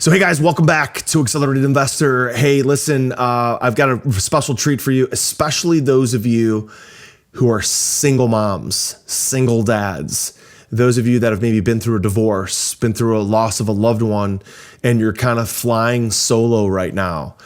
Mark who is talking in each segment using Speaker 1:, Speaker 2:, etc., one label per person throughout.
Speaker 1: So, hey guys, welcome back to Accelerated Investor. Hey, listen, I've got a special treat for you, especially those of you who are single moms, single dads, those of you that have maybe been through a divorce, been through a loss of a loved one, and you're kind of flying solo right now.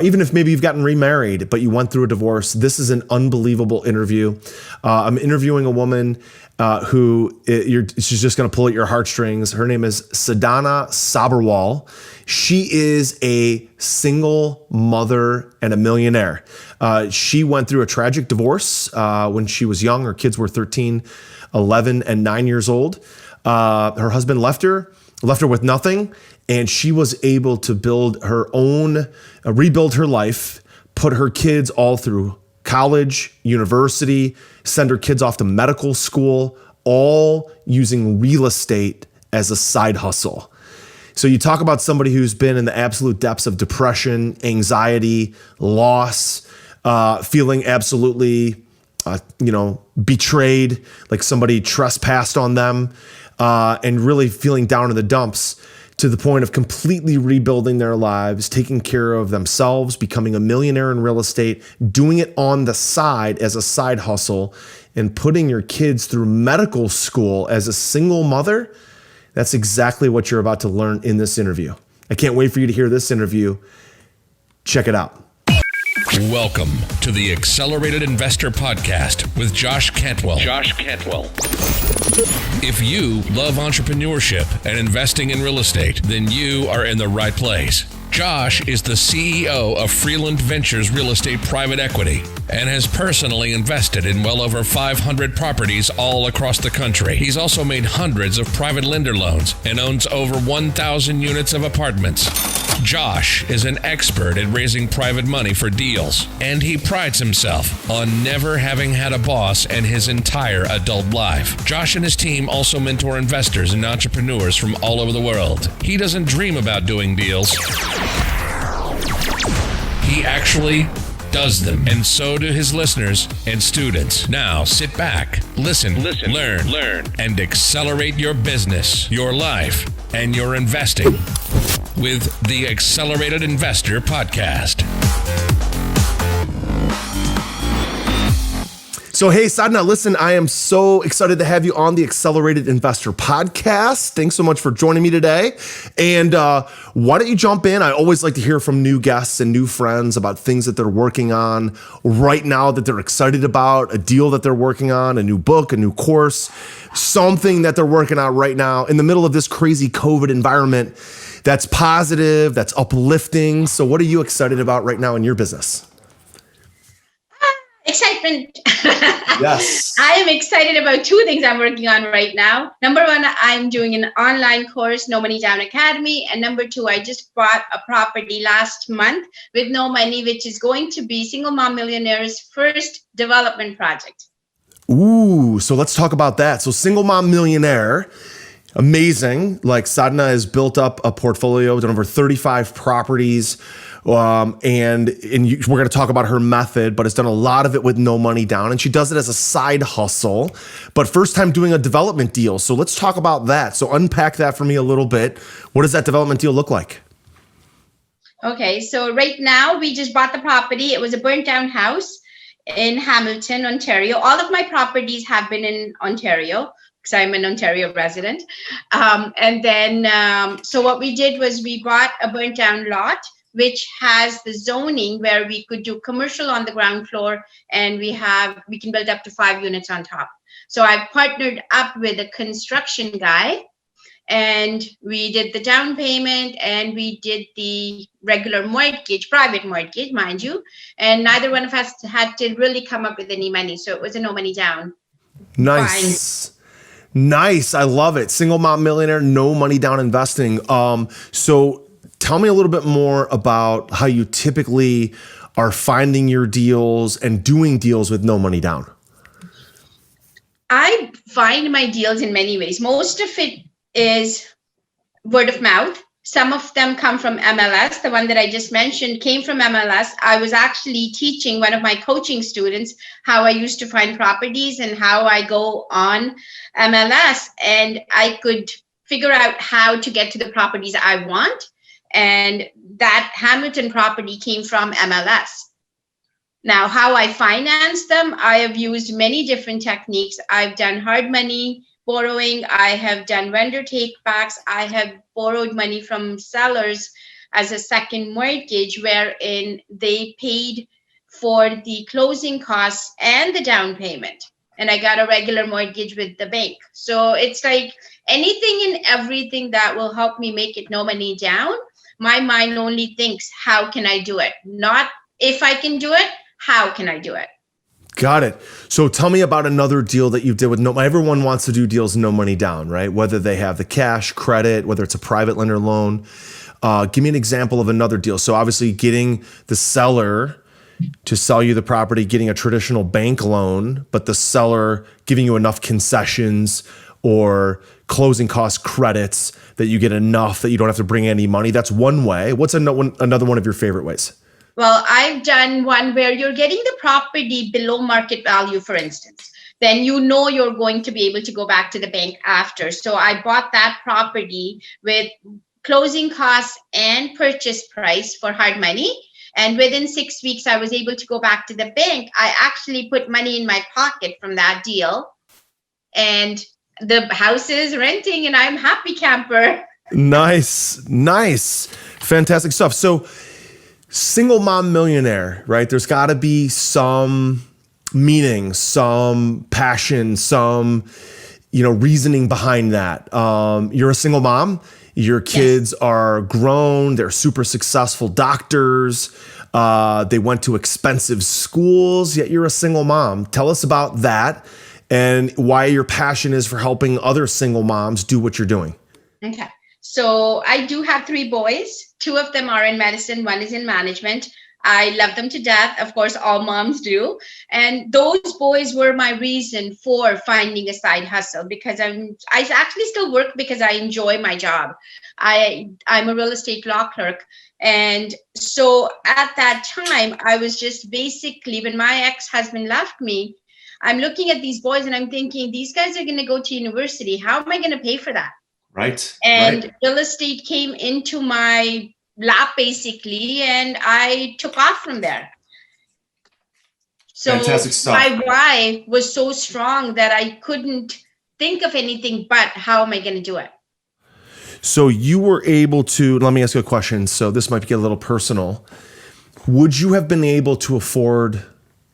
Speaker 1: Even if maybe you've gotten remarried, but you went through a divorce, this is an unbelievable interview. I'm interviewing a woman she's just going to pull at your heartstrings. Her name is Sadhana Sabharwal. She is a single mother and a millionaire. She went through a tragic divorce when she was young. Her kids were 13, 11, and 9 years old. Her husband left her with nothing, and she was able to build her own, rebuild her life, put her kids all through college, university, send her kids off to medical school, all using real estate as a side hustle. So you talk about somebody who's been in the absolute depths of depression, anxiety, loss, feeling absolutely, betrayed, like somebody trespassed on them, and really feeling down in the dumps, to the point of completely rebuilding their lives, taking care of themselves, becoming a millionaire in real estate, doing it on the side as a side hustle, and putting your kids through medical school as a single mother. That's exactly what you're about to learn in this interview. I can't wait for you to hear this interview. Check it out.
Speaker 2: Welcome to the Accelerated Investor Podcast with Josh Cantwell. If you love entrepreneurship and investing in real estate, then you are in the right place. Josh is the CEO of Freeland Ventures Real Estate Private Equity and has personally invested in well over 500 properties all across the country. He's also made hundreds of private lender loans and owns over 1,000 units of apartments. Josh is an expert at raising private money for deals, and he prides himself on never having had a boss in his entire adult life. Josh and his team also mentor investors and entrepreneurs from all over the world. He doesn't dream about doing deals. He actually does them, and so do his listeners and students. Now sit back, listen, learn, and accelerate your business, your life, and your investing with the Accelerated Investor Podcast.
Speaker 1: So, hey, Sadhana, listen, I am so excited to have you on the Accelerated Investor Podcast. Thanks so much for joining me today. And why don't you jump in? I always like to hear from new guests and new friends about things that they're working on right now that they're excited about, a deal that they're working on, a new book, a new course, something that they're working on right now in the middle of this crazy COVID environment that's positive, that's uplifting. So what are you excited about right now in your business?
Speaker 3: Excitement.
Speaker 1: Yes.
Speaker 3: I am excited about two things I'm working on right now. Number one, I'm doing an online course, No Money Down Academy. And number two, I just bought a property last month with no money, which is going to be Single Mom Millionaire's first development project.
Speaker 1: Ooh, so let's talk about that. So Single Mom Millionaire, amazing. Like Sadhana has built up a portfolio, done over 35 properties. We're going to talk about her method, but has done a lot of it with no money down, and she does it as a side hustle, but first time doing a development deal. So let's talk about that. So unpack that for me a little bit. What does that development deal look like?
Speaker 3: Okay, so right now we just bought the property. It was a burnt down house in Hamilton, Ontario. All of my properties have been in Ontario because I'm an Ontario resident. So what we did was we bought a burnt down lot, which has the zoning where we could do commercial on the ground floor, and we can build up to 5 units on top. So I partnered up with a construction guy, and we did the down payment, and we did the regular mortgage, private mortgage, mind you, and neither one of us had to really come up with any money. So it was a no money down.
Speaker 1: Nice. Nice. I love it. Single Mom Millionaire, no money down investing. So tell me a little bit more about how you typically are finding your deals and doing deals with no money down.
Speaker 3: I find my deals in many ways. Most of it is word of mouth. Some of them come from MLS. The one that I just mentioned came from MLS. I was actually teaching one of my coaching students how I used to find properties and how I go on MLS, and I could figure out how to get to the properties I want. And that Hamilton property came from MLS. Now, how I finance them, I have used many different techniques. I've done hard money borrowing. I have done vendor takebacks. I have borrowed money from sellers as a second mortgage, wherein they paid for the closing costs and the down payment. And I got a regular mortgage with the bank. So it's like anything and everything that will help me make it no money down. My mind only thinks, how can I do it? Not if I can do it, how can I do it?
Speaker 1: Got it. So tell me about another deal that you did with everyone wants to do deals no money down, right? Whether they have the cash, credit, whether it's a private lender loan. Give me an example of another deal. So obviously getting the seller to sell you the property, getting a traditional bank loan, but the seller giving you enough concessions or closing cost credits that you get enough that you don't have to bring any money. That's one way. What's another one of your favorite ways?
Speaker 3: Well, I've done one where you're getting the property below market value, for instance. Then you know you're going to be able to go back to the bank after. So I bought that property with closing costs and purchase price for hard money. And within 6 weeks, I was able to go back to the bank. I actually put money in my pocket from that deal. And the house is renting and I'm happy camper.
Speaker 1: Nice. Fantastic stuff. So Single Mom Millionaire, right? There's got to be some meaning, some passion, some, reasoning behind that. You're a single mom. Your kids are grown. They're super successful doctors. They went to expensive schools, yet you're a single mom. Tell us about that and why your passion is for helping other single moms do what you're doing.
Speaker 3: Okay. So I do have 3 boys. 2 of them are in medicine. 1 is in management. I love them to death. Of course, all moms do. And those boys were my reason for finding a side hustle, because I actually still work because I enjoy my job. I'm a real estate law clerk. And so at that time, I was just basically, when my ex-husband left me, I'm looking at these boys and I'm thinking, these guys are going to go to university. How am I going to pay for that?
Speaker 1: Right.
Speaker 3: And real estate came into my lap basically, and I took off from there. So
Speaker 1: fantastic stuff.
Speaker 3: My why was so strong that I couldn't think of anything but how am I going to do it?
Speaker 1: So you were able to, let me ask you a question. So this might get a little personal. Would you have been able to afford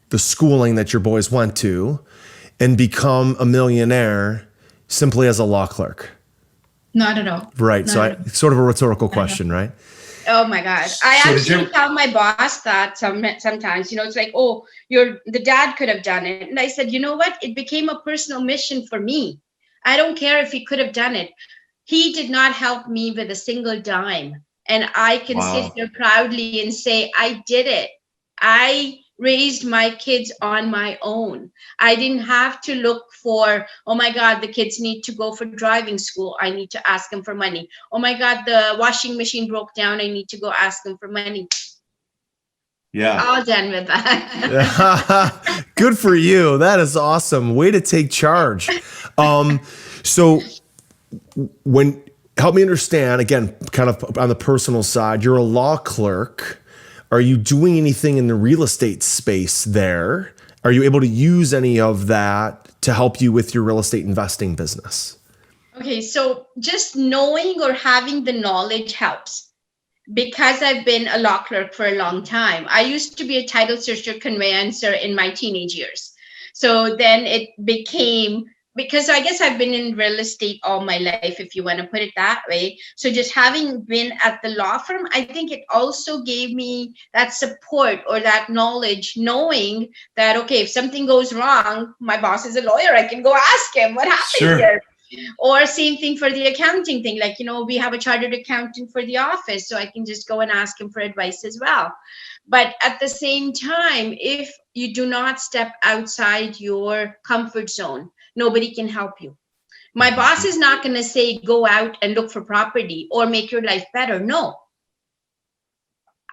Speaker 1: the schooling that your boys went to and become a millionaire simply as a law clerk?
Speaker 3: Not at all.
Speaker 1: Right. It's sort of a rhetorical question, right?
Speaker 3: Oh my God. I actually tell my boss that sometimes, it's like, oh, the dad could have done it. And I said, you know what? It became a personal mission for me. I don't care if he could have done it. He did not help me with a single dime. And I can sit here proudly and say, I did it. I raised my kids on my own. I didn't have to look for, oh my God, the kids need to go for driving school. I need to ask them for money. Oh my God, the washing machine broke down. I need to go ask them for money. Yeah. All done with that.
Speaker 1: Good for you. That is awesome. Way to take charge. So help me understand, again, kind of on the personal side, you're a law clerk. Are you doing anything in the real estate space there? Are you able to use any of that to help you with your real estate investing business?
Speaker 3: Okay, so just knowing or having the knowledge helps. Because I've been a law clerk for a long time. I used to be a title searcher conveyancer in my teenage years. So then it became, because I guess I've been in real estate all my life, if you want to put it that way. So just having been at the law firm, I think it also gave me that support or that knowledge, knowing that, okay, if something goes wrong, my boss is a lawyer. I can go ask him what happened here. Or same thing for the accounting thing. Like, we have a chartered accountant for the office, so I can just go and ask him for advice as well. But at the same time, if you do not step outside your comfort zone, nobody can help you. My boss is not going to say, go out and look for property or make your life better. No.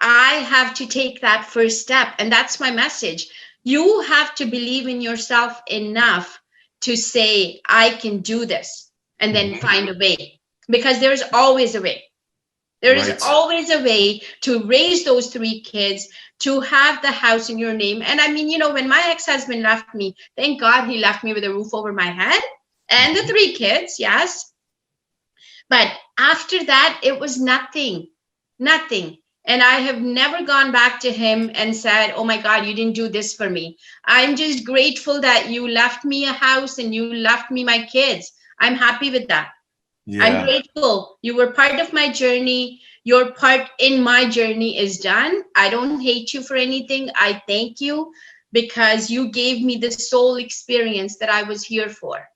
Speaker 3: I have to take that first step. And that's my message. You have to believe in yourself enough to say, I can do this, and then find a way, because there's always a way. There is always a way to raise those 3 kids, to have the house in your name. And I mean, when my ex-husband left me, thank God he left me with a roof over my head and the 3 kids, yes. But after that, it was nothing. And I have never gone back to him and said, oh my God, you didn't do this for me. I'm just grateful that you left me a house and you left me my kids. I'm happy with that. Yeah. I'm grateful. You were part of my journey. Your part in my journey is done. I don't hate you for anything. I thank you because you gave me the soul experience that I was here for.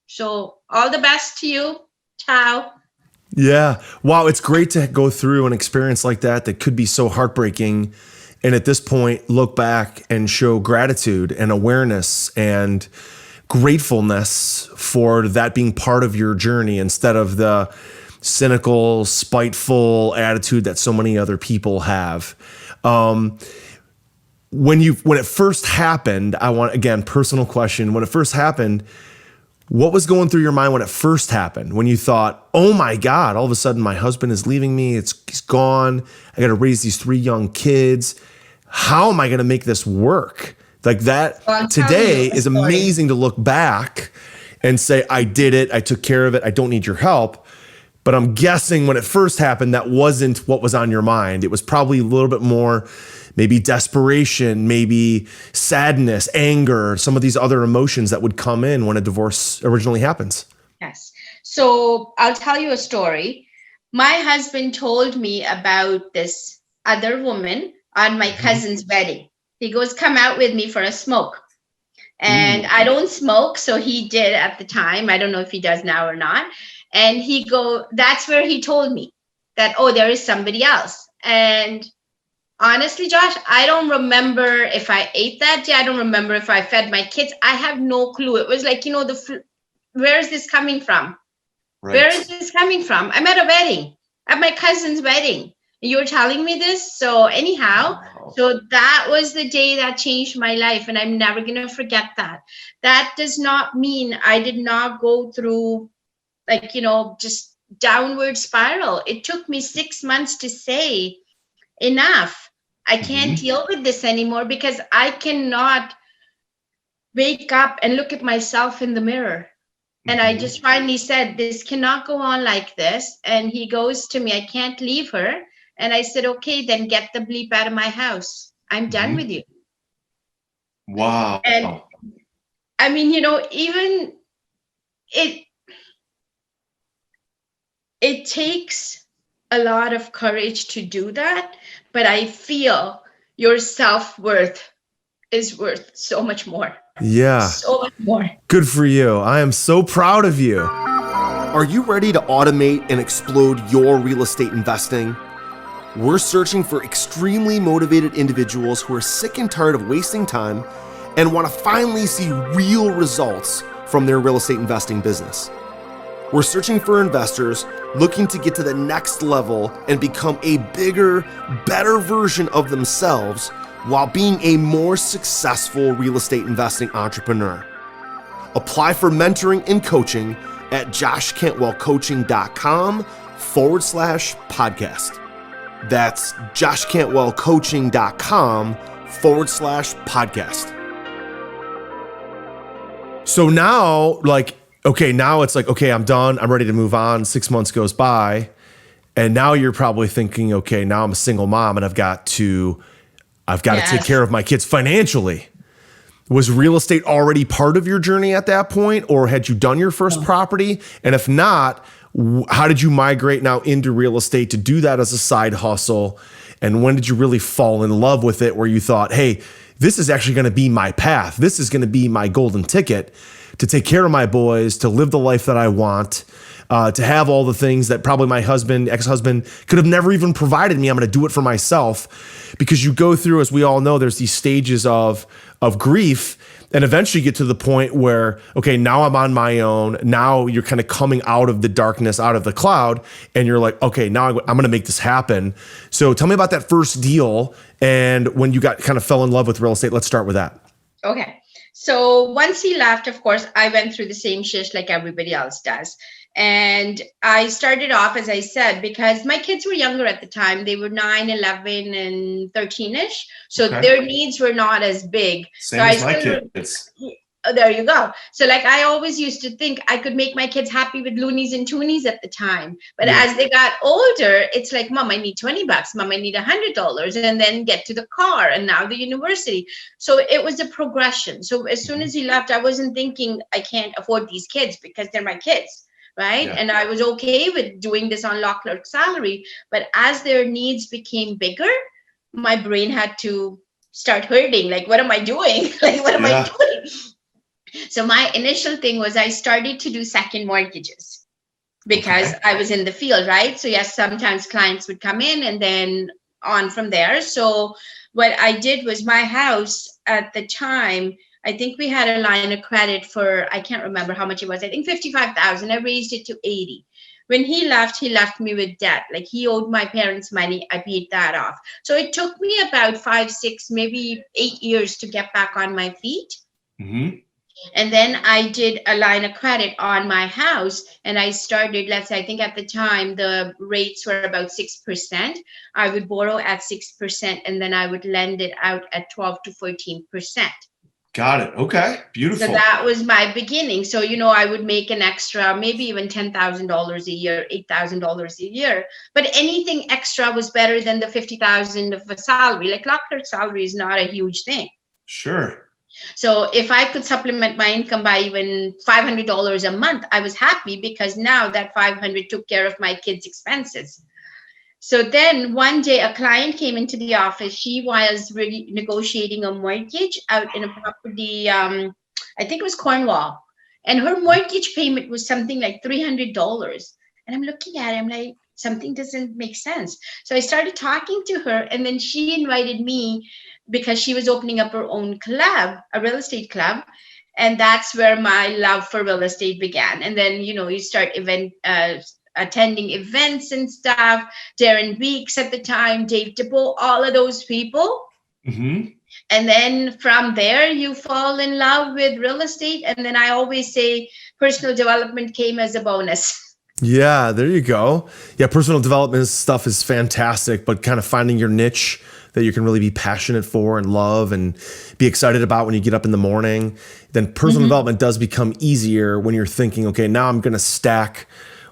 Speaker 3: So all the best to you. Ciao.
Speaker 1: Yeah. Wow. It's great to go through an experience like that could be so heartbreaking. And at this point, look back and show gratitude and awareness and gratefulness for that being part of your journey instead of the cynical, spiteful attitude that so many other people have. When it first happened, I want, again, personal question. When it first happened, what was going through your mind when it first happened? When you thought, oh my God, all of a sudden my husband is leaving me. He's gone. I got to raise these 3 young kids. How am I going to make this work? Like that today is amazing to look back and say, I did it. I took care of it. I don't need your help. But I'm guessing when it first happened, that wasn't what was on your mind. It was probably a little bit more maybe desperation, maybe sadness, anger, some of these other emotions that would come in when a divorce originally happens.
Speaker 3: Yes. So I'll tell you a story. My husband told me about this other woman on my cousin's wedding. He goes, come out with me for a smoke. And I don't smoke. So he did at the time. I don't know if he does now or not. And that's where he told me that, oh, there is somebody else. And honestly, Josh, I don't remember if I ate that day. I don't remember if I fed my kids. I have no clue. It was like, where is this coming from? Right. Where is this coming from? I'm at a wedding, at my cousin's wedding. You're telling me this? So anyhow, so that was the day that changed my life. And I'm never going to forget that. That does not mean I did not go through just downward spiral. It took me 6 months to say, enough. I can't deal with this anymore because I cannot wake up and look at myself in the mirror. And I just finally said, this cannot go on like this. And he goes to me, I can't leave her. And I said, okay, then get the bleep out of my house. I'm done with you.
Speaker 4: Wow.
Speaker 3: And I mean, even it takes a lot of courage to do that, but I feel your self-worth is worth so much more.
Speaker 1: Yeah.
Speaker 3: So much more.
Speaker 1: Good for you. I am so proud of you. Are you ready to automate and explode your real estate investing? We're searching for extremely motivated individuals who are sick and tired of wasting time and want to finally see real results from their real estate investing business. We're searching for investors looking to get to the next level and become a bigger, better version of themselves while being a more successful real estate investing entrepreneur. Apply for mentoring and coaching at joshcantwellcoaching.com/podcast. That's joshcantwellcoaching.com/podcast. So now, now it's like, okay, I'm done. I'm ready to move on. 6 months goes by. And now you're probably thinking, okay, now I'm a single mom and I've got to take care of my kids financially. Was real estate already part of your journey at that point? Or had you done your first property? And if not, how did you migrate now into real estate to do that as a side hustle? And when did you really fall in love with it where you thought, hey, this is actually going to be my path. This is going to be my golden ticket to take care of my boys, to live the life that I want, to have all the things that probably my ex-husband could have never even provided me. I'm going to do it for myself. Because you go through, as we all know, there's these stages of grief, and eventually you get to the point where, okay, now I'm on my own. Now you're kind of coming out of the darkness, out of the cloud, and you're like, okay, now I'm going to make this happen. So tell me about that first deal and when you kind of fell in love with real estate. Let's start with that.
Speaker 3: Okay. So once he left, of course, I went through the same shit like everybody else does. And I started off, as I said, because my kids were younger at the time. They were 9, 11, and 13-ish. So
Speaker 4: Okay.
Speaker 3: their needs were not as big.
Speaker 4: Same
Speaker 3: So
Speaker 4: as my kids.
Speaker 3: Oh, there you go. So like I always used to think I could make my kids happy with loonies and toonies at the time. But
Speaker 4: Yeah.
Speaker 3: as they got older, it's like, Mom, I need $20. Mom, I need $100, and then get to the car and now the university. So it was a progression. So as soon as he left, I wasn't thinking I can't afford these kids because they're my kids. Right.
Speaker 4: Yeah.
Speaker 3: And I was okay with doing this on law clerk salary. But as their needs became bigger, my brain had to start hurting. Like, what am I doing? Like, what am I doing? So my initial thing was I started to do second mortgages because I was in the field, right? So yes, sometimes clients would come in and then on from there. So what I did was my house at the time, I think we had a line of credit for, I can't remember how much it was. I think 55,000. I raised it to 80. When he left me with debt. Like he owed my parents money. I paid that off. So it took me about 5, 6, maybe 8 years to get back on my feet.
Speaker 4: Mm-hmm.
Speaker 3: And then I did a line of credit on my house, and I started, let's say, I think at the time the rates were about 6%. I would borrow at 6%, and then I would lend it out at 12 to 14%.
Speaker 4: Got it. Okay. Beautiful.
Speaker 3: So that was my beginning. So, I would make an extra, maybe even $10,000 a year, $8,000 a year. But anything extra was better than the $50,000 of a salary. Like law clerk salary is not a huge thing.
Speaker 4: Sure.
Speaker 3: So if I could supplement my income by even $500 a month, I was happy because now that 500 took care of my kids' expenses. So then one day a client came into the office. She was really negotiating a mortgage out in a property, I think it was Cornwall. And her mortgage payment was something like $300. And I'm looking at it, I'm like, something doesn't make sense. So I started talking to her, and then she invited me because she was opening up her own club, a real estate club. And that's where my love for real estate began. And then, you start attending events and stuff. Darren Weeks at the time, Dave DeBoe, all of those people.
Speaker 4: Mm-hmm.
Speaker 3: And then from there, you fall in love with real estate. And then I always say personal development came as a bonus.
Speaker 1: Yeah, there you go. Yeah, personal development stuff is fantastic, but kind of finding your niche that you can really be passionate for and love and be excited about when you get up in the morning, then personal development does become easier when you're thinking, okay, now I'm going to stack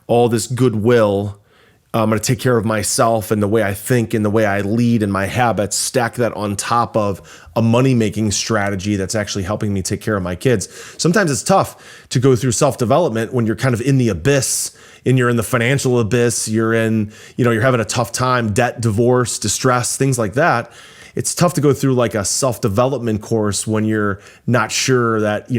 Speaker 1: all this goodwill. I'm going to take care of myself and the way I think and the way I lead and my habits, stack that on top of a money-making strategy that's actually helping me take care of my kids. Sometimes it's tough to go through self-development when you're kind of in the abyss and you're in the financial abyss, you're in, you're having a tough time, debt, divorce, distress, things like that. It's tough to go through like a self-development course when you're not sure that,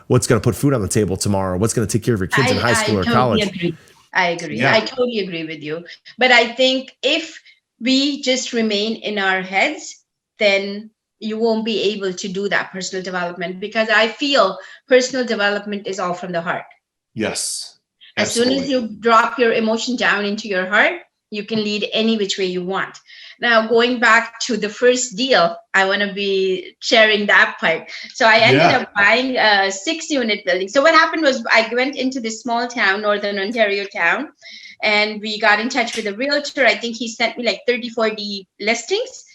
Speaker 1: what's going to put food on the table tomorrow, what's going to take care of your kids in high school or college.
Speaker 3: I agree.
Speaker 4: Yeah.
Speaker 3: I totally agree with you. But I think if we just remain in our heads, then you won't be able to do that personal development, because I feel personal development is all from the heart.
Speaker 4: Yes.
Speaker 3: As soon as you drop your emotion down into your heart, you can lead any which way you want. Now, going back to the first deal, I want to be sharing that part. So I ended up buying a 6-unit building. So what happened was I went into this small town, Northern Ontario town, and we got in touch with a realtor. I think he sent me like 30, 40 listings.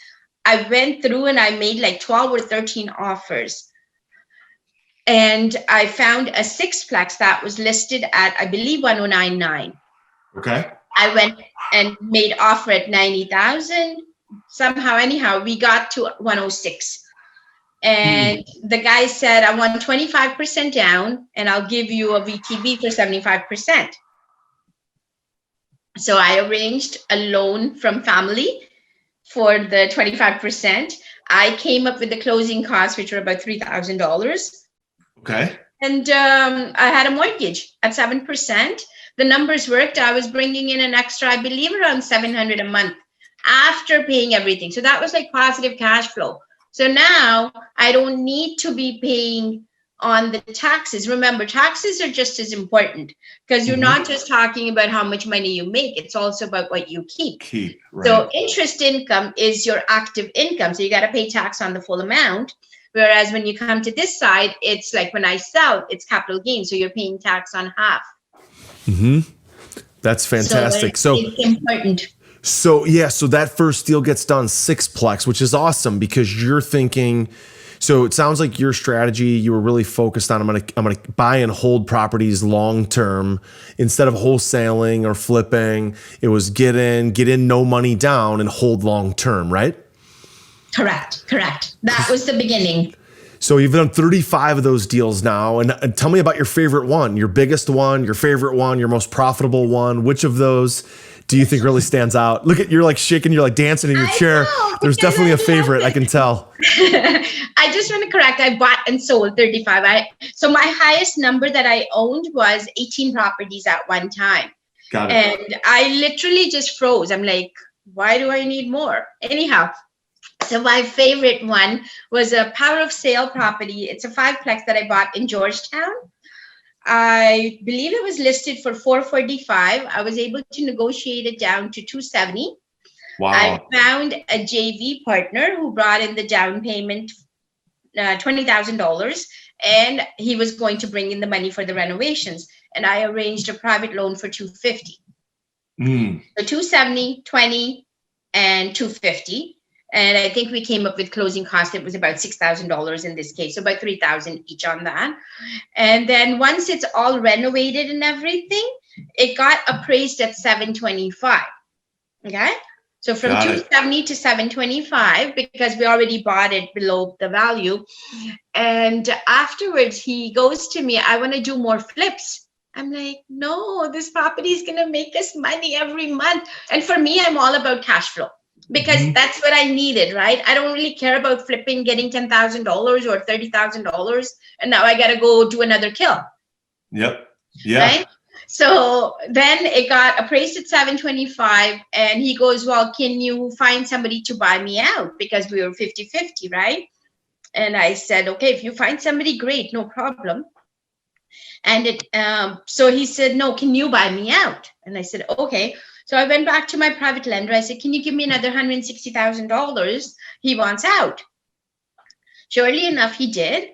Speaker 3: I went through and I made like 12 or 13 offers. And I found a 6-plex that was listed at, I believe, 109.9.
Speaker 4: Okay.
Speaker 3: I went and made offer at 90,000. Somehow, anyhow, we got to 106. And the guy said, I want 25% down and I'll give you a VTB for 75%. So I arranged a loan from family for the 25%. I came up with the closing costs, which were about $3,000.
Speaker 4: Okay.
Speaker 3: And I had a mortgage at 7%. The numbers worked. I was bringing in an extra, I believe, around $700 a month after paying everything. So that was like positive cash flow. So now I don't need to be paying on the taxes. Remember, taxes are just as important, because you're not just talking about how much money you make. It's also about what you keep.
Speaker 4: Right.
Speaker 3: So interest income is your active income. So you got to pay tax on the full amount. Whereas when you come to this side, it's like when I sell, it's capital gain. So you're paying tax on half.
Speaker 1: That's fantastic.
Speaker 3: So it's important.
Speaker 1: So that first deal gets done sixplex, which is awesome because you're thinking. So it sounds like your strategy, you were really focused on I'm gonna buy and hold properties long term instead of wholesaling or flipping. It was get in, no money down, and hold long term, right?
Speaker 5: Correct. That was the beginning.
Speaker 1: So you've done 35 of those deals now, and tell me about your favorite one, your biggest one, your favorite one, your most profitable one. Which of those do you think really stands out? Look at, you're like shaking, you're like dancing in your chair. There's definitely a favorite, I can tell.
Speaker 3: I just want to correct, I bought and sold 35. So my highest number that I owned was 18 properties at one time.
Speaker 4: Got it.
Speaker 3: And I literally just froze. I'm like, why do I need more? Anyhow, so my favorite one was a power of sale property. It's a 5-plex that I bought in Georgetown. I believe it was listed for $445. I was able to negotiate it down to $270.
Speaker 4: Wow.
Speaker 3: I found a JV partner who brought in the down payment, $20,000, and he was going to bring in the money for the renovations. And I arranged a private loan for $250. So $270, $20, and $250. And I think we came up with closing costs. It was about $6,000 in this case, so about $3,000 each on that. And then once it's all renovated and everything, it got appraised at $725. Okay, so from $270 to $725 because we already bought it below the value. And afterwards, he goes to me, "I want to do more flips." I'm like, "No, this property is gonna make us money every month." And for me, I'm all about cash flow. Because that's what I needed, right? I don't really care about flipping, getting $10,000 or $30,000, and now I got to go do another kill.
Speaker 4: Yep. Yeah.
Speaker 3: Right? So then it got appraised at $725, and he goes, "Well, can you find somebody to buy me out?" Because we were 50-50, right? And I said, "Okay, if you find somebody, great, no problem." And so he said, "No, can you buy me out?" And I said, "Okay." So I went back to my private lender. I said, "Can you give me another $160,000? He wants out." Surely enough, he did.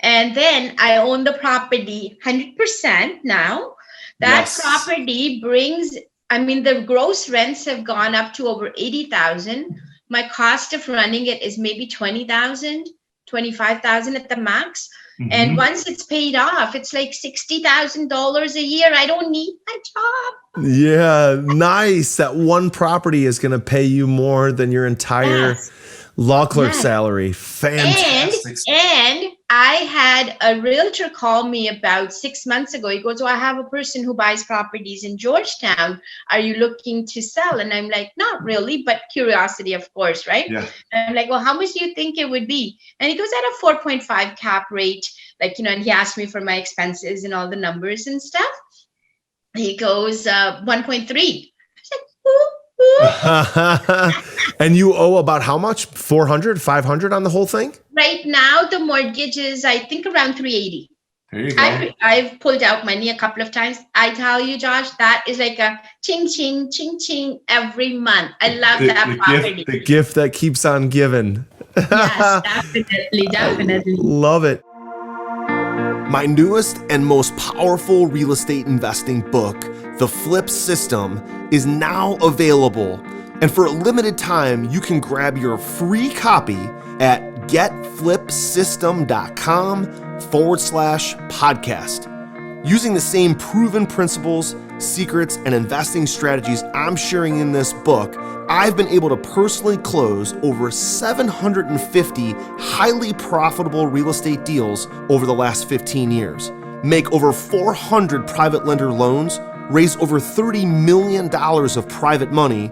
Speaker 3: And then I own the property 100% now. That property brings, the gross rents have gone up to over $80,000. My cost of running it is maybe $20,000, $25,000 at the max. And once it's paid off, it's like $60,000 a year. I don't need my job.
Speaker 1: Yeah, nice. That one property is going to pay you more than your entire law clerk salary. Fantastic.
Speaker 3: And I had a realtor call me about 6 months ago. He goes, "Oh, I have a person who buys properties in Georgetown. Are you looking to sell?" And I'm like, "Not really, but curiosity, of course, right?"
Speaker 4: Yeah.
Speaker 3: And I'm like, "Well, how much do you think it would be?" And he goes, "At a 4.5 cap rate." And he asked me for my expenses and all the numbers and stuff. He goes, 1.3. I was like, ooh.
Speaker 1: And you owe about how much? 400, 500 on the whole thing?
Speaker 3: Right now, the mortgage is, I think, around 380.
Speaker 4: There you go.
Speaker 3: I've pulled out money a couple of times. I tell you, Josh, that is like a ching, ching, ching, ching every month. I love that property.
Speaker 1: The gift that keeps on giving.
Speaker 3: Yes, definitely.
Speaker 1: Love it. My newest and most powerful real estate investing book, The Flip System, is now available. And for a limited time, you can grab your free copy at getflipsystem.com/podcast. Using the same proven principles, secrets, and investing strategies I'm sharing in this book, I've been able to personally close over 750 highly profitable real estate deals over the last 15 years, make over 400 private lender loans, raise over $30 million of private money,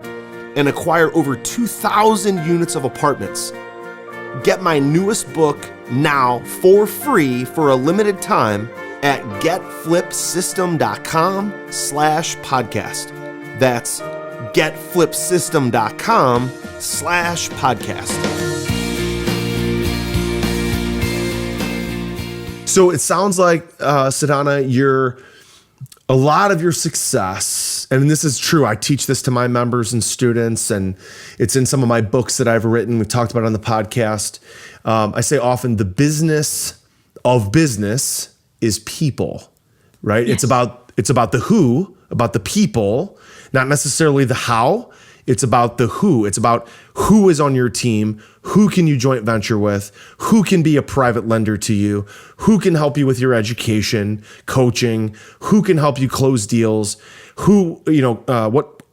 Speaker 1: and acquire over 2,000 units of apartments. Get my newest book now for free for a limited time at getflipsystem.com/podcast. That's getflipsystem.com/podcast. So it sounds like, Sadhana, a lot of your success, and this is true, I teach this to my members and students, and it's in some of my books that I've written. We've talked about it on the podcast. I say often the business of business is people. right?
Speaker 5: Yes.
Speaker 1: It's about the who, about the people, not necessarily the how. It's about the who. It's about who is on your team, who can you joint venture with, who can be a private lender to you, who can help you with your education, coaching, who can help you close deals, who,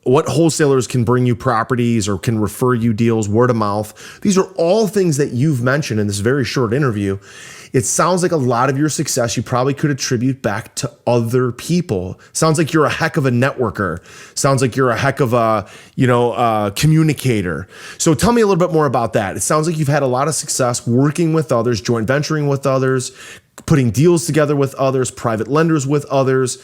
Speaker 1: what wholesalers can bring you properties or can refer you deals, word of mouth. These are all things that you've mentioned in this very short interview. It sounds like a lot of your success you probably could attribute back to other people. Sounds like you're a heck of a networker. Sounds like you're a heck of a, communicator. So tell me a little bit more about that. It sounds like you've had a lot of success working with others, joint venturing with others, putting deals together with others, private lenders with others.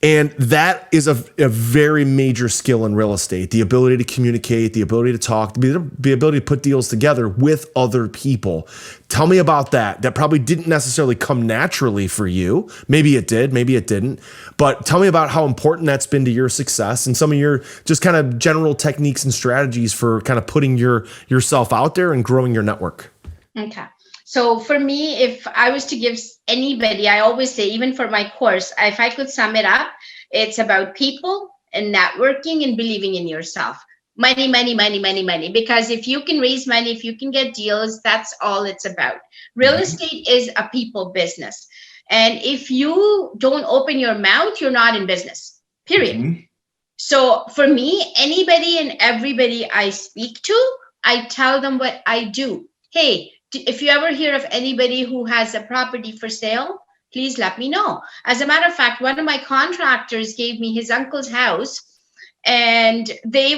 Speaker 1: And that is a very major skill in real estate, the ability to communicate, the ability to talk, the ability to put deals together with other people. Tell me about that. That probably didn't necessarily come naturally for you. Maybe it did, maybe it didn't. But tell me about how important that's been to your success and some of your just kind of general techniques and strategies for kind of putting yourself out there and growing your network.
Speaker 3: Okay. So for me, if I was to give anybody, I always say, even for my course, if I could sum it up, it's about people and networking and believing in yourself. Money, money, money, money, money. Because if you can raise money, if you can get deals, that's all it's about. Real estate is a people business. And if you don't open your mouth, you're not in business, period. So for me, anybody and everybody I speak to, I tell them what I do. Hey, if you ever hear of anybody who has a property for sale, please let me know. As a matter of fact, one of my contractors gave me his uncle's house, and they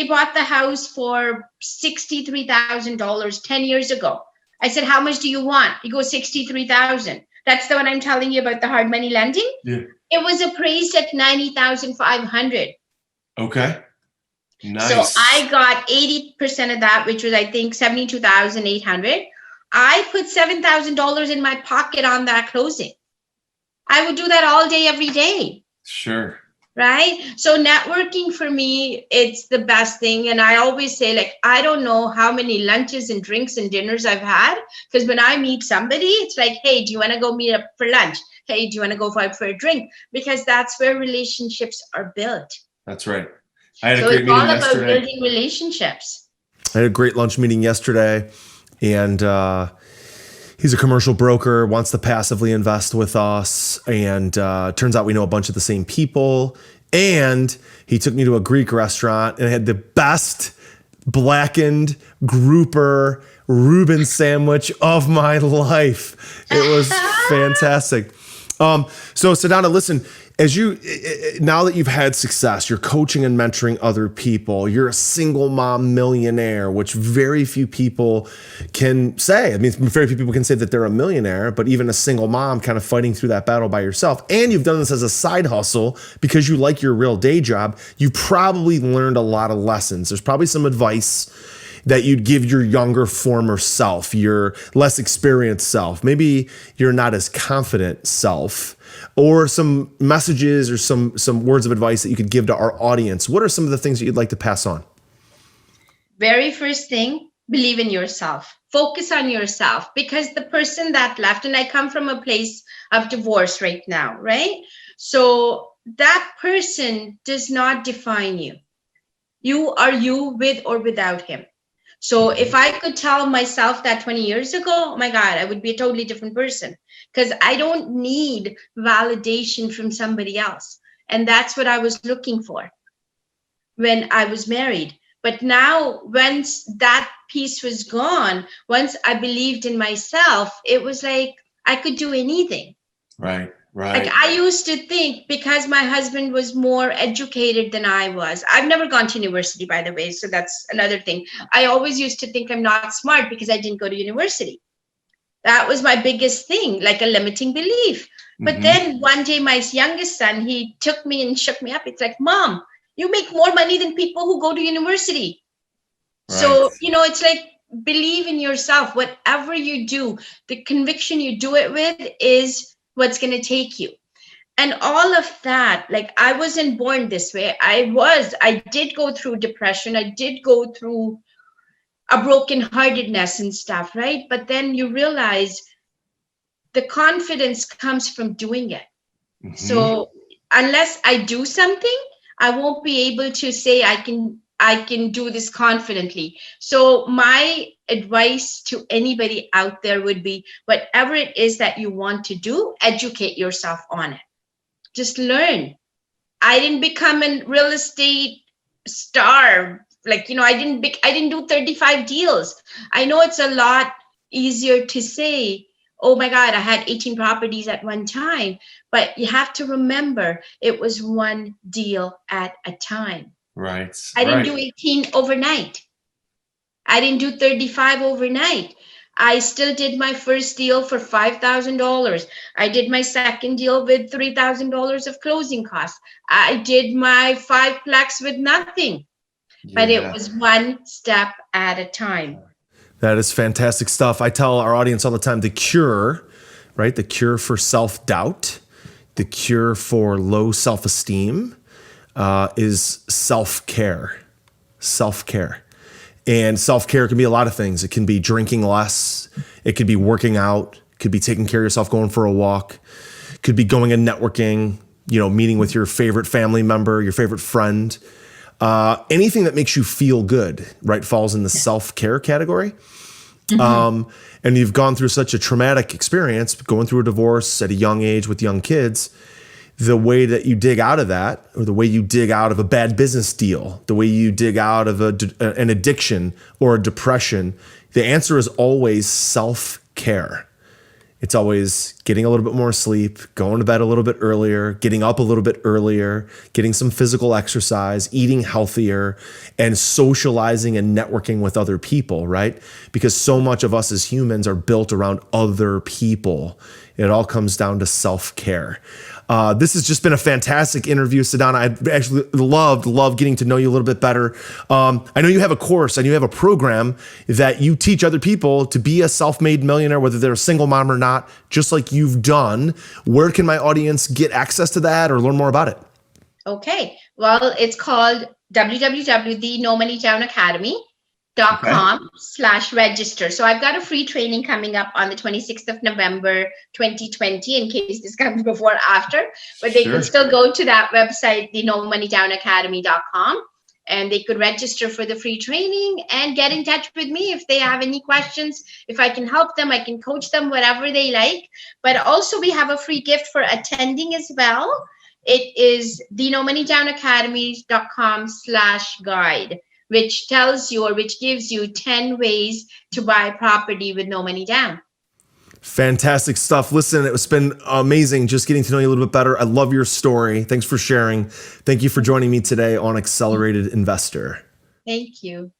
Speaker 3: bought the house for $63,000 10 years ago. I said, how much do you want? He goes, 63,000. That's the one I'm telling you about, the hard money lending. Yeah. It was appraised at 90,500.
Speaker 4: Okay. Nice.
Speaker 3: So I got 80% of that, which was, I think, 72,800. I put $7,000 in my pocket on that closing. I would do that all day, every day.
Speaker 4: Sure.
Speaker 3: Right? So networking for me, it's the best thing. And I always say, I don't know how many lunches and drinks and dinners I've had, because when I meet somebody, it's like, hey, do you want to go meet up for lunch? Hey, do you want to go out for a drink? Because that's where relationships are built.
Speaker 4: That's right. I had a great meeting yesterday. So it's all about
Speaker 3: building relationships.
Speaker 1: I had a great lunch meeting yesterday, and he's a commercial broker, wants to passively invest with us, and turns out we know a bunch of the same people. And he took me to a Greek restaurant and had the best blackened grouper Reuben sandwich of my life. It was fantastic. So Sadhana, listen, now that you've had success, you're coaching and mentoring other people, you're a single mom millionaire, which very few people can say. I mean, very few people can say that they're a millionaire, but even a single mom kind of fighting through that battle by yourself. And you've done this as a side hustle because you like your real day job. You probably learned a lot of lessons. There's probably some advice that you'd give your younger former self, your less experienced self, maybe you're not as confident self, or some messages or some words of advice that you could give to our audience. What are some of the things that you'd like to pass on?
Speaker 3: Very first thing, believe in yourself. Focus on yourself, because the person that left, and I come from a place of divorce right now, right? So that person does not define you. You are you with or without him. So if I could tell myself that 20 years ago, oh my God, I would be a totally different person, because I don't need validation from somebody else. And that's what I was looking for when I was married. But now, once that piece was gone, once I believed in myself, it was like I could do anything.
Speaker 4: Right. Right.
Speaker 3: Like I used to think, because my husband was more educated than I was. I've never gone to university, by the way. So that's another thing. I always used to think I'm not smart because I didn't go to university. That was my biggest thing, like a limiting belief. But then one day, my youngest son, he took me and shook me up. It's like, Mom, you make more money than people who go to university. Right. So, it's like, believe in yourself. Whatever you do, the conviction you do it with is what's going to take you. And all of that, like, I wasn't born this way. I did go through depression. I did go through a brokenheartedness and stuff, right? But then you realize the confidence comes from doing it.
Speaker 4: Mhm.
Speaker 3: So unless I do something, I won't be able to say I can do this confidently. So my advice to anybody out there would be, whatever it is that you want to do, educate yourself on it. Just learn. I didn't become a real estate star. Like, I didn't do 35 deals. I know it's a lot easier to say, oh my God, I had 18 properties at one time. But you have to remember, it was one deal at a time.
Speaker 4: Right.
Speaker 3: I didn't do 18 overnight. I didn't do 35 overnight. I still did my first deal for $5,000. I did my second deal with $3,000 of closing costs. I did my 5-plex with nothing, but it was one step at a time.
Speaker 1: That is fantastic stuff. I tell our audience all the time, the cure, right? The cure for self-doubt, the cure for low self-esteem is self-care. Self-care. And self-care can be a lot of things. It can be drinking less. It could be working out. It could be taking care of yourself, going for a walk. It could be going and networking, meeting with your favorite family member, your favorite friend. Anything that makes you feel good, right, falls in the self-care category. And you've gone through such a traumatic experience, going through a divorce at a young age with young kids. The way that you dig out of that, or the way you dig out of a bad business deal, the way you dig out of an addiction or a depression, the answer is always self-care. It's always getting a little bit more sleep, going to bed a little bit earlier, getting up a little bit earlier, getting some physical exercise, eating healthier, and socializing and networking with other people, right? Because so much of us as humans are built around other people. It all comes down to self-care. This has just been a fantastic interview, Sadhana. I actually loved getting to know you a little bit better. I know you have a course and you have a program that you teach other people to be a self-made millionaire, whether they're a single mom or not, just like you've done. Where can my audience get access to that or learn more about it?
Speaker 3: Okay. Well, it's called www.thenommoneytownacademy.com/register. So I've got a free training coming up on the 26th of November, 2020, in case this comes before or after, but they can still go to that website, thenommoneytownacademy.com, and they could register for the free training and get in touch with me if they have any questions. If I can help them, I can coach them, whatever they like. But also we have a free gift for attending as well. It is thenommoneytownacademy.com/guide. which tells you, or which gives you 10 ways to buy property with no money down.
Speaker 1: Fantastic stuff. Listen, it's been amazing just getting to know you a little bit better. I love your story. Thanks for sharing. Thank you for joining me today on Accelerated Investor.
Speaker 3: Thank you.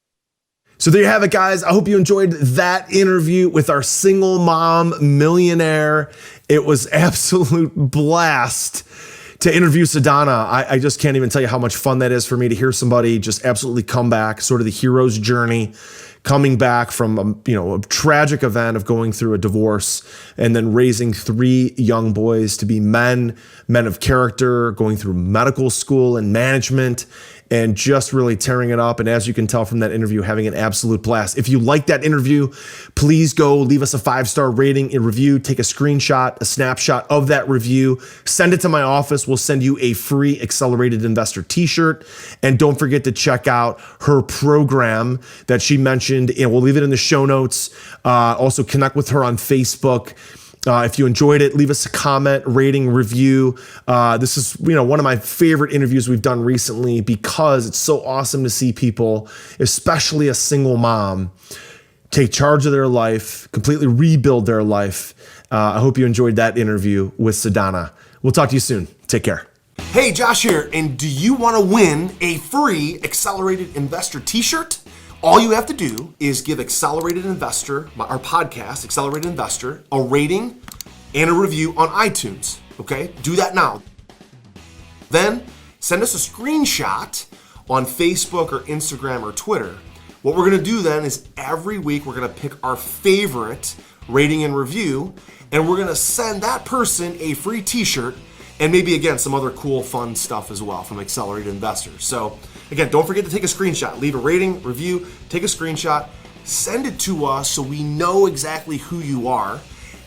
Speaker 1: So there you have it, guys. I hope you enjoyed that interview with our single mom millionaire. It was absolute blast to interview Sadhana. I just can't even tell you how much fun that is for me to hear somebody just absolutely come back, sort of the hero's journey, coming back from a tragic event of going through a divorce and then raising 3 young boys to be men of character, going through medical school and management, and just really tearing it up. And as you can tell from that interview, having an absolute blast. If you like that interview, please go leave us a 5-star rating and review. Take a screenshot, a snapshot of that review. Send it to my office. We'll send you a free Accelerated Investor t-shirt. And don't forget to check out her program that she mentioned. And we'll leave it in the show notes. Also connect with her on Facebook. If you enjoyed it, leave us a comment, rating, review. This is, one of my favorite interviews we've done recently because it's so awesome to see people, especially a single mom, take charge of their life, completely rebuild their life. I hope you enjoyed that interview with Sadhana. We'll talk to you soon. Take care. Hey, Josh here. And do you want to win a free Accelerated Investor t-shirt? All you have to do is give Accelerated Investor, our podcast, Accelerated Investor, a rating and a review on iTunes, okay? Do that now. Then send us a screenshot on Facebook or Instagram or Twitter. What we're gonna do then is every week we're gonna pick our favorite rating and review, and we're gonna send that person a free t-shirt and maybe, again, some other cool, fun stuff as well from Accelerated Investors. So, again, don't forget to take a screenshot. Leave a rating, review, take a screenshot, send it to us so we know exactly who you are.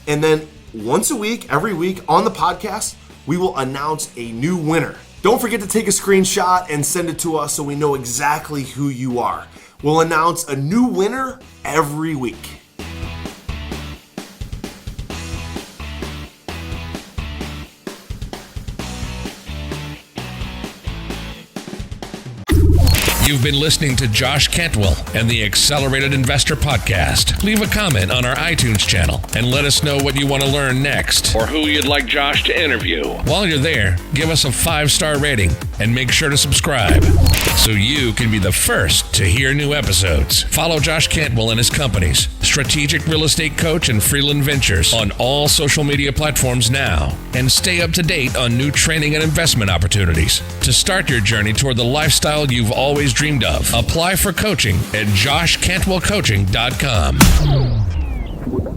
Speaker 1: And then once a week, every week on the podcast, we will announce a new winner. Don't forget to take a screenshot and send it to us so we know exactly who you are. We'll announce a new winner every week.
Speaker 2: You've been listening to Josh Cantwell and the Accelerated Investor Podcast. Leave a comment on our iTunes channel and let us know what you want to learn next or who you'd like Josh to interview. While you're there, give us a 5-star rating and make sure to subscribe so you can be the first to hear new episodes. Follow Josh Cantwell and his companies, Strategic Real Estate Coach and Freeland Ventures, on all social media platforms now, and stay up to date on new training and investment opportunities to start your journey toward the lifestyle you've always dreamed of. Apply for coaching at joshcantwellcoaching.com.